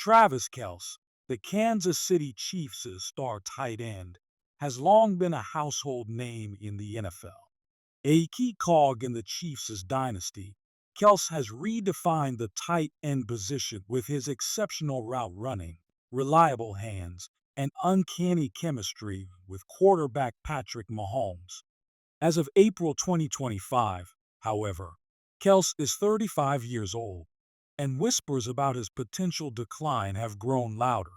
Travis Kelce, the Kansas City Chiefs' star tight end, has long been a household name in the NFL. A key cog in the Chiefs' dynasty, Kelce has redefined the tight end position with his exceptional route running, reliable hands, and uncanny chemistry with quarterback Patrick Mahomes. As of April 2025, however, Kelce is 35 years old, and whispers about his potential decline have grown louder.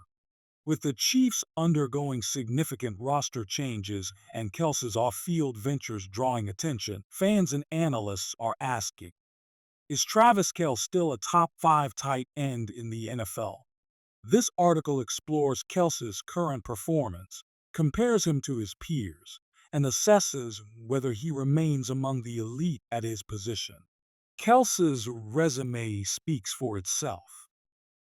With the Chiefs undergoing significant roster changes and Kelce's off-field ventures drawing attention, fans and analysts are asking, is Travis Kelce still a top 5 tight end in the NFL? This article explores Kelce's current performance, compares him to his peers, and assesses whether he remains among the elite at his position. Kelce's resume speaks for itself.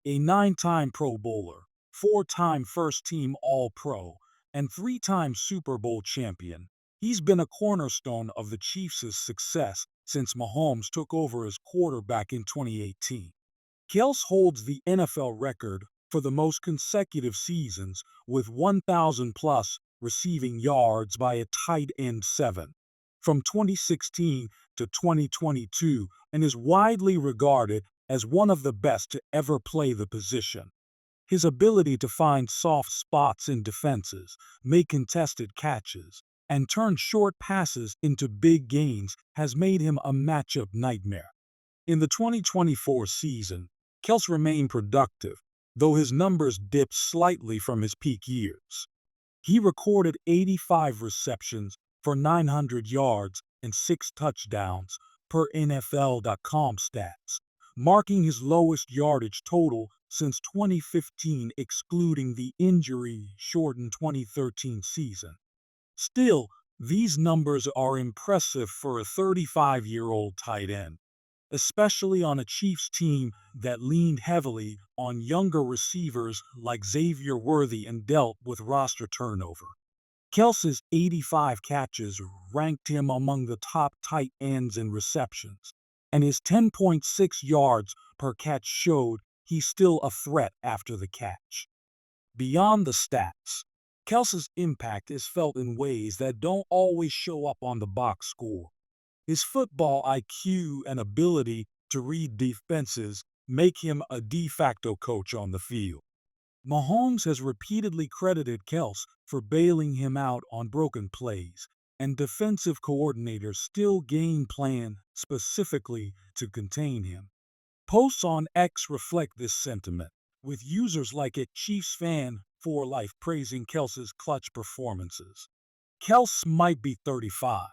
A 9-time Pro Bowler, 4-time first-team All-Pro, and 3-time Super Bowl champion, he's been a cornerstone of the Chiefs' success since Mahomes took over as quarterback in 2018. Kelce holds the NFL record for the most consecutive seasons with 1,000-plus receiving yards by a tight end 7 from 2016 to 2022 and is widely regarded as one of the best to ever play the position. His ability to find soft spots in defenses, make contested catches, and turn short passes into big gains has made him a matchup nightmare. In the 2024 season, Kelce remained productive, though his numbers dipped slightly from his peak years. He recorded 85 receptions for 900 yards and 6 touchdowns per NFL.com stats, marking his lowest yardage total since 2015 excluding the injury-shortened 2013 season. Still, these numbers are impressive for a 35-year-old tight end, especially on a Chiefs team that leaned heavily on younger receivers like Xavier Worthy and dealt with roster turnover. Kelce's 85 catches ranked him among the top tight ends in receptions, and his 10.6 yards per catch showed he's still a threat after the catch. Beyond the stats, Kelce's impact is felt in ways that don't always show up on the box score. His football IQ and ability to read defenses make him a de facto coach on the field. Mahomes has repeatedly credited Kelce for bailing him out on broken plays, and defensive coordinators still game plan specifically to contain him. Posts on X reflect this sentiment, with users like @ChiefsFan4Life praising Kelce's clutch performances. Kelce might be 35,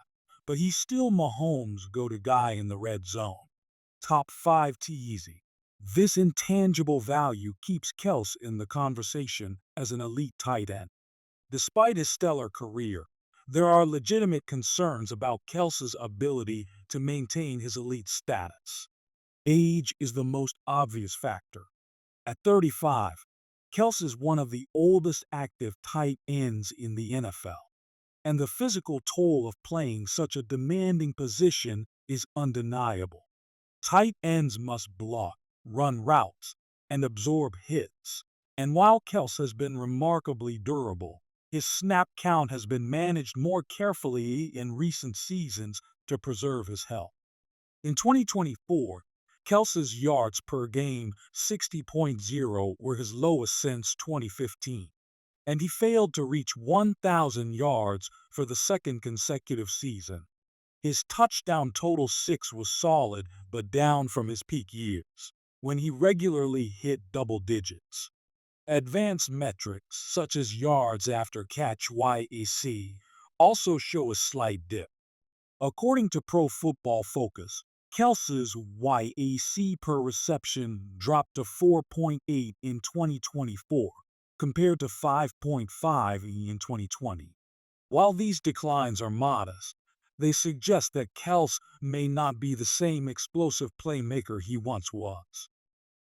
but he's still Mahomes' go-to guy in the red zone. Top 5 T-Easy. This intangible value keeps Kelce in the conversation as an elite tight end. Despite his stellar career, there are legitimate concerns about Kelce's ability to maintain his elite status. Age is the most obvious factor. At 35, Kelce is one of the oldest active tight ends in the NFL, and the physical toll of playing such a demanding position is undeniable. Tight ends must block, run routes, and absorb hits. And while Kelce has been remarkably durable, his snap count has been managed more carefully in recent seasons to preserve his health. In 2024, Kelce's yards per game, 60.0, were his lowest since 2015, and he failed to reach 1,000 yards for the second consecutive season. His touchdown total 6 was solid but down from his peak years, when he regularly hit double digits. Advanced metrics, such as yards after catch (YAC), also show a slight dip. According to Pro Football Focus, Kelce's YAC per reception dropped to 4.8 in 2024, compared to 5.5 in 2020. While these declines are modest, they suggest that Kelce may not be the same explosive playmaker he once was.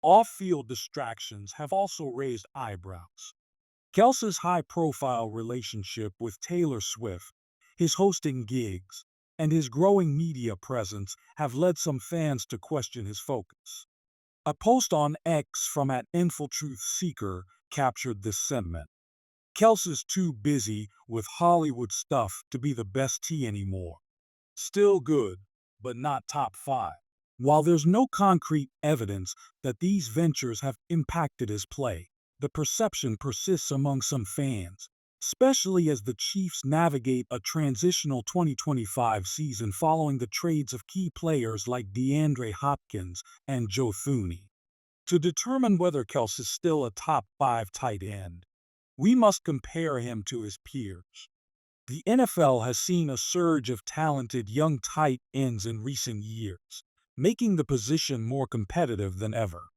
Off-field distractions have also raised eyebrows. Kelce's high-profile relationship with Taylor Swift, his hosting gigs, and his growing media presence have led some fans to question his focus. A post on X from @InfilTruthSeeker captured this sentiment. Kelce's too busy with Hollywood stuff to be the best T anymore. Still good, but not top 5. While there's no concrete evidence that these ventures have impacted his play, the perception persists among some fans, especially as the Chiefs navigate a transitional 2025 season following the trades of key players like DeAndre Hopkins and Joe Thuney. To determine whether Kelce is still a top 5 tight end, we must compare him to his peers. The NFL has seen a surge of talented young tight ends in recent years, making the position more competitive than ever.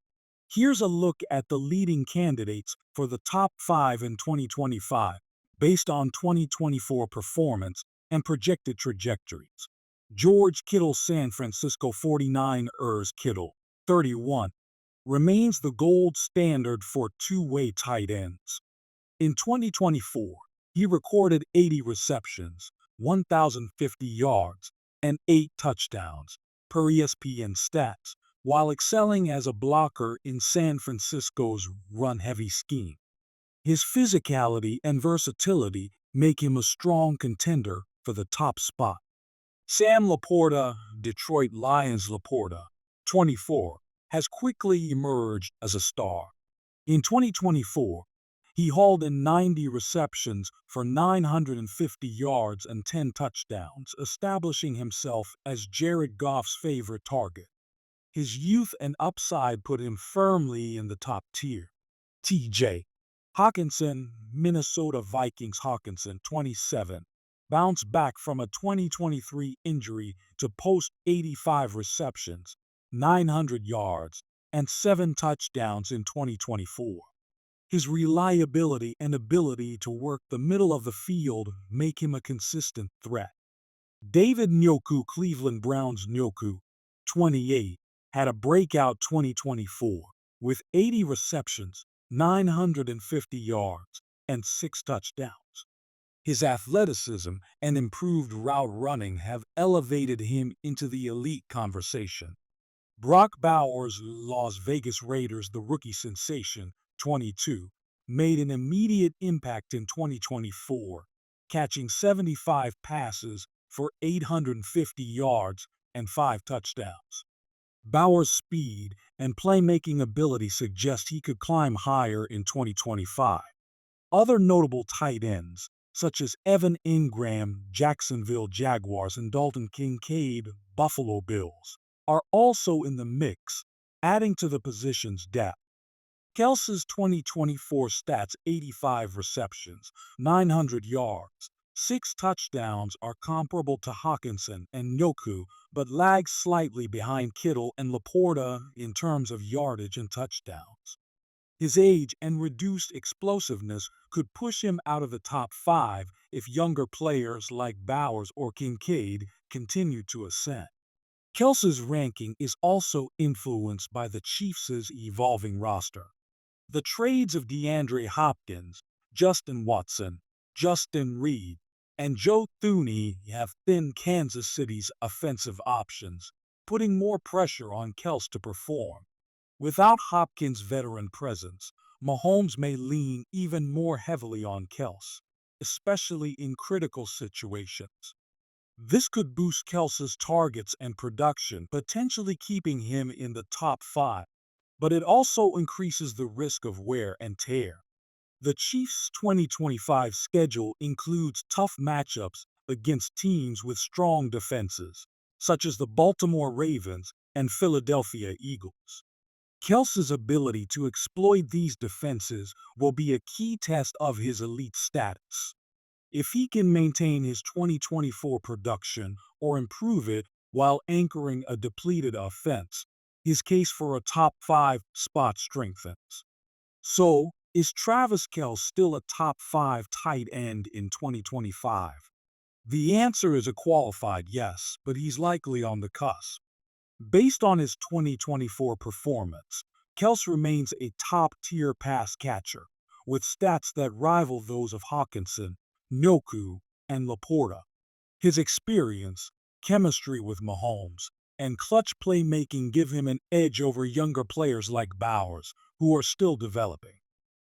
Here's a look at the leading candidates for the top 5 in 2025, based on 2024 performance and projected trajectories. George Kittle, San Francisco 49ers. Kittle, 31, remains the gold standard for two-way tight ends. In 2024, he recorded 80 receptions, 1,050 yards, and 8 touchdowns, per ESPN stats, while excelling as a blocker in San Francisco's run-heavy scheme. His physicality and versatility make him a strong contender for the top spot. Sam Laporta, Detroit Lions. Laporta, 24, has quickly emerged as a star. In 2024, he hauled in 90 receptions for 950 yards and 10 touchdowns, establishing himself as Jared Goff's favorite target. His youth and upside put him firmly in the top tier. T.J. Hockenson, Minnesota Vikings. Hockenson, 27, bounced back from a 2023 injury to post 85 receptions, 900 yards, and 7 touchdowns in 2024. His reliability and ability to work the middle of the field make him a consistent threat. David Njoku, Cleveland Browns. Njoku, 28, had a breakout 2024 with 80 receptions, 950 yards, and 6 touchdowns. His athleticism and improved route running have elevated him into the elite conversation. Brock Bowers, Las Vegas Raiders. The rookie sensation, 22, made an immediate impact in 2024, catching 75 passes for 850 yards and 5 touchdowns. Bowers' speed and playmaking ability suggest he could climb higher in 2025. Other notable tight ends, such as Evan Ingram, Jacksonville Jaguars, and Dalton Kincaid, Buffalo Bills, are also in the mix, adding to the position's depth. Kelce's 2024 stats, 85 receptions, 900 yards, 6 touchdowns, are comparable to Hockenson and Njoku, but lag slightly behind Kittle and Laporta in terms of yardage and touchdowns. His age and reduced explosiveness could push him out of the top 5 if younger players like Bowers or Kincaid continue to ascend. Kelce's ranking is also influenced by the Chiefs' evolving roster. The trades of DeAndre Hopkins, Justin Watson, Justin Reed, and Joe Thuney have thinned Kansas City's offensive options, putting more pressure on Kelce to perform. Without Hopkins' veteran presence, Mahomes may lean even more heavily on Kelce, especially in critical situations. This could boost Kelce's targets and production, potentially keeping him in the top 5, but it also increases the risk of wear and tear. The Chiefs' 2025 schedule includes tough matchups against teams with strong defenses, such as the Baltimore Ravens and Philadelphia Eagles. Kelce's ability to exploit these defenses will be a key test of his elite status. If he can maintain his 2024 production or improve it while anchoring a depleted offense, his case for a top 5 spot strengthens. So, is Travis Kelce still a top 5 tight end in 2025? The answer is a qualified yes, but he's likely on the cusp. Based on his 2024 performance, Kelce remains a top-tier pass catcher, with stats that rival those of Hockenson, Njoku, and Laporta. His experience, chemistry with Mahomes, and clutch playmaking give him an edge over younger players like Bowers, who are still developing.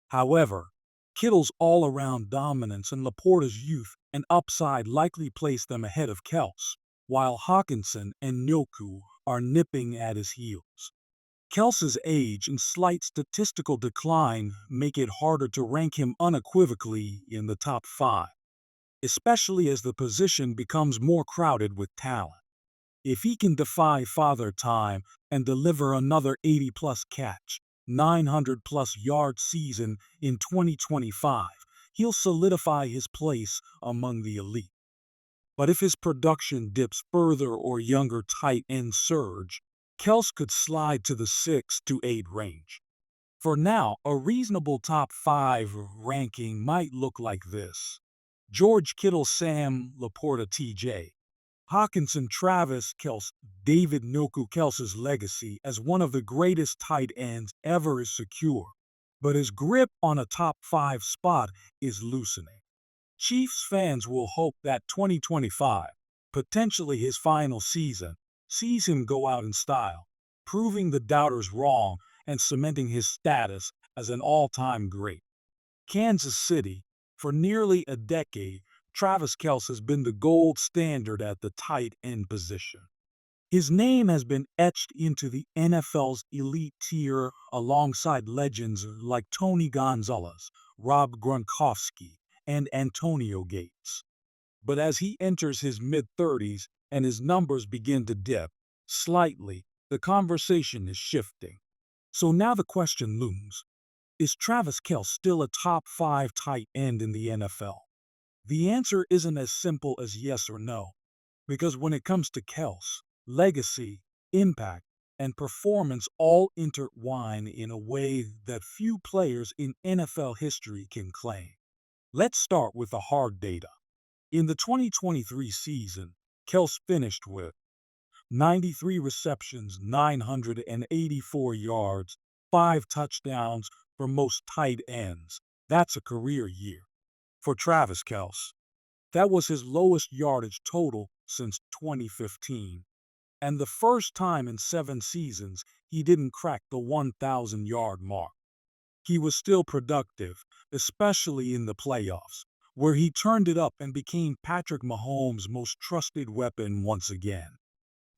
However, Kittle's all-around dominance and Laporta's youth and upside likely place them ahead of Kelce, while Hawkinson and Njoku are nipping at his heels. Kelce's age and slight statistical decline make it harder to rank him unequivocally in the top 5, especially as the position becomes more crowded with talent. If he can defy Father Time and deliver another 80-plus catch, 900-plus yard season in 2025, he'll solidify his place among the elite. But if his production dips further or younger tight ends surge, Kelce could slide to the 6 to 8 range. For now, a reasonable top 5 ranking might look like this: George Kittle, Sam Laporta, TJ Hawkinson, Travis Kelce, David Njoku. Kelce's legacy as one of the greatest tight ends ever is secure, but his grip on a top 5 spot is loosening. Chiefs fans will hope that 2025, potentially his final season, sees him go out in style, proving the doubters wrong and cementing his status as an all-time great. Kansas City, for nearly a decade, Travis Kelce has been the gold standard at the tight end position. His name has been etched into the NFL's elite tier alongside legends like Tony Gonzalez, Rob Gronkowski, and Antonio Gates. But as he enters his mid-30s and his numbers begin to dip slightly, the conversation is shifting. So now the question looms: is Travis Kelce still a top 5 tight end in the NFL? The answer isn't as simple as yes or no, because when it comes to Kelce, legacy, impact, and performance all intertwine in a way that few players in NFL history can claim. Let's start with the hard data. In the 2023 season, Kelce finished with 93 receptions, 984 yards, 5 touchdowns for most tight ends. That's a career year. For Travis Kelce, that was his lowest yardage total since 2015, and the first time in 7 seasons he didn't crack the 1,000-yard mark. He was still productive, especially in the playoffs, where he turned it up and became Patrick Mahomes' most trusted weapon once again.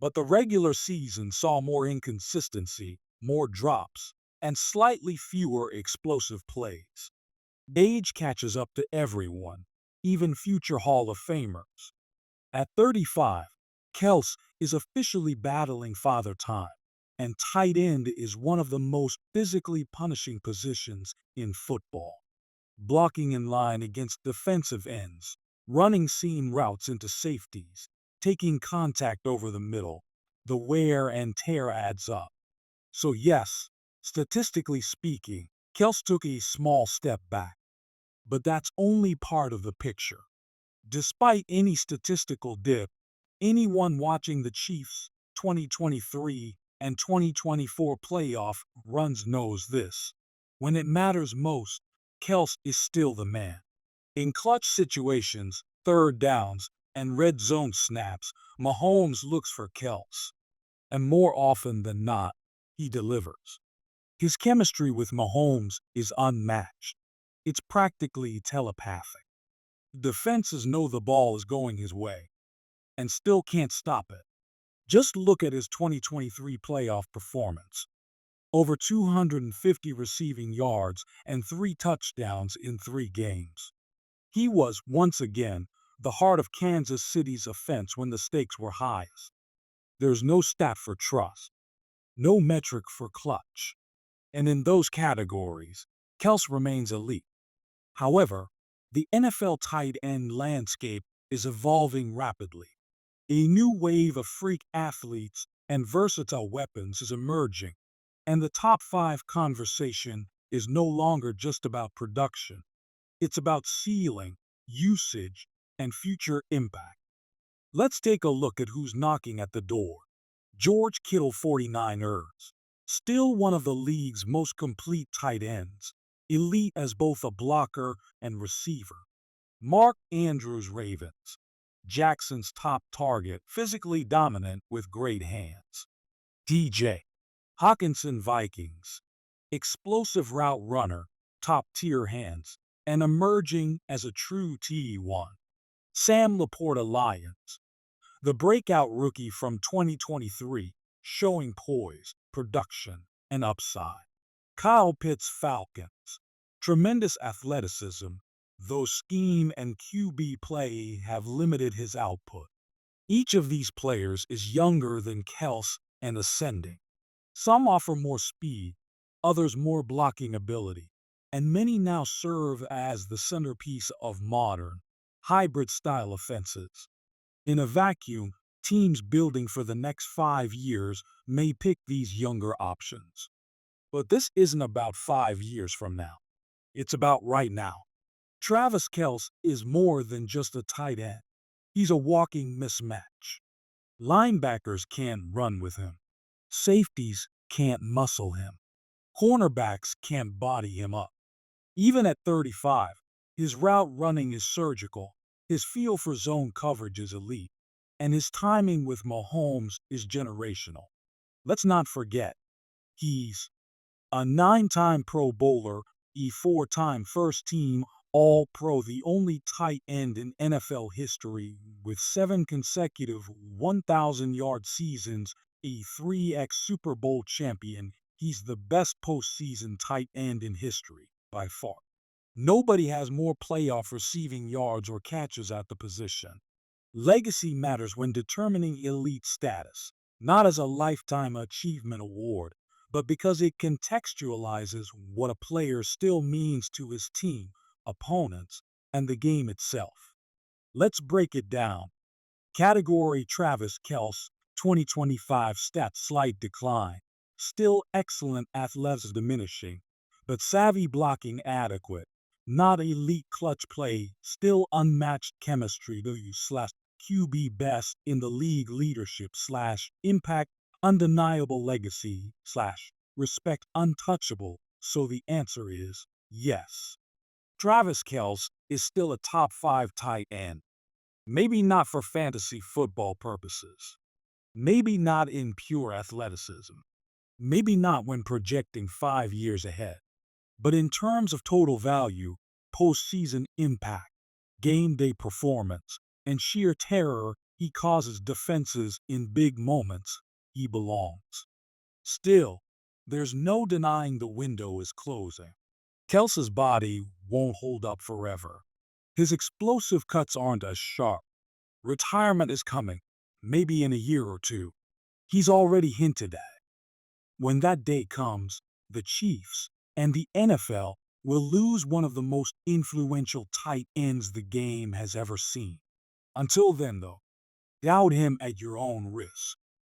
But the regular season saw more inconsistency, more drops, and slightly fewer explosive plays. Age catches up to everyone, even future Hall of Famers. At 35, Kelce is officially battling Father Time, and tight end is one of the most physically punishing positions in football. Blocking in line against defensive ends, running seam routes into safeties, taking contact over the middle, the wear and tear adds up. So yes, statistically speaking, Kelce took a small step back. But that's only part of the picture. Despite any statistical dip, anyone watching the Chiefs' 2023 and 2024 playoff runs knows this: when it matters most, Kelce is still the man. In clutch situations, third downs, and red zone snaps, Mahomes looks for Kelce. And more often than not, he delivers. His chemistry with Mahomes is unmatched. It's practically telepathic. Defenses know the ball is going his way and still can't stop it. Just look at his 2023 playoff performance. Over 250 receiving yards and 3 touchdowns in 3 games. He was, once again, the heart of Kansas City's offense when the stakes were highest. There's no stat for trust, no metric for clutch. And in those categories, Kelce remains elite. However, the NFL tight end landscape is evolving rapidly. A new wave of freak athletes and versatile weapons is emerging, and the top 5 conversation is no longer just about production. It's about ceiling, usage, and future impact. Let's take a look at who's knocking at the door. George Kittle, 49ers, still one of the league's most complete tight ends, elite as both a blocker and receiver. Mark Andrews, Ravens, Jackson's top target, physically dominant with great hands. DJ Hawkinson Vikings, explosive route runner, top-tier hands, and emerging as a true T1. Sam Laporta Lions, the breakout rookie from 2023, showing poise, production, and upside. Kyle Pitts Falcons, tremendous athleticism, though scheme and QB play have limited his output. Each of these players is younger than Kelce and ascending. Some offer more speed, others more blocking ability, and many now serve as the centerpiece of modern, hybrid-style offenses. In a vacuum, teams building for the next 5 years may pick these younger options. But this isn't about 5 years from now. It's about right now. Travis Kelce is more than just a tight end. He's a walking mismatch. Linebackers can't run with him. Safeties can't muscle him. Cornerbacks can't body him up. Even at 35, his route running is surgical, his feel for zone coverage is elite, and his timing with Mahomes is generational. Let's not forget, he's a 9-time Pro Bowler, a 4-time first-team All-Pro, the only tight end in NFL history with 7 consecutive 1,000-yard seasons, a 3x Super Bowl champion. He's the best postseason tight end in history, by far. Nobody has more playoff receiving yards or catches at the position. Legacy matters when determining elite status, not as a lifetime achievement award, but because it contextualizes what a player still means to his team, opponents, and the game itself. Let's break it down. Category: Travis Kelce, 2025 stats slight decline. Still excellent athleticism diminishing, but savvy blocking adequate. Not elite clutch play, still unmatched chemistry QB best in the league leadership impact undeniable legacy respect untouchable. So the answer is yes. Travis Kelce is still a top 5 tight end. Maybe not for fantasy football purposes. Maybe not in pure athleticism. Maybe not when projecting 5 years ahead. But in terms of total value, postseason impact, game day performance, and sheer terror he causes defenses in big moments, he belongs. Still, there's no denying the window is closing. Kelce's body won't hold up forever. His explosive cuts aren't as sharp. Retirement is coming, maybe in a year or two. He's already hinted at it. When that day comes, the Chiefs and the NFL will lose one of the most influential tight ends the game has ever seen. Until then, though, doubt him at your own risk.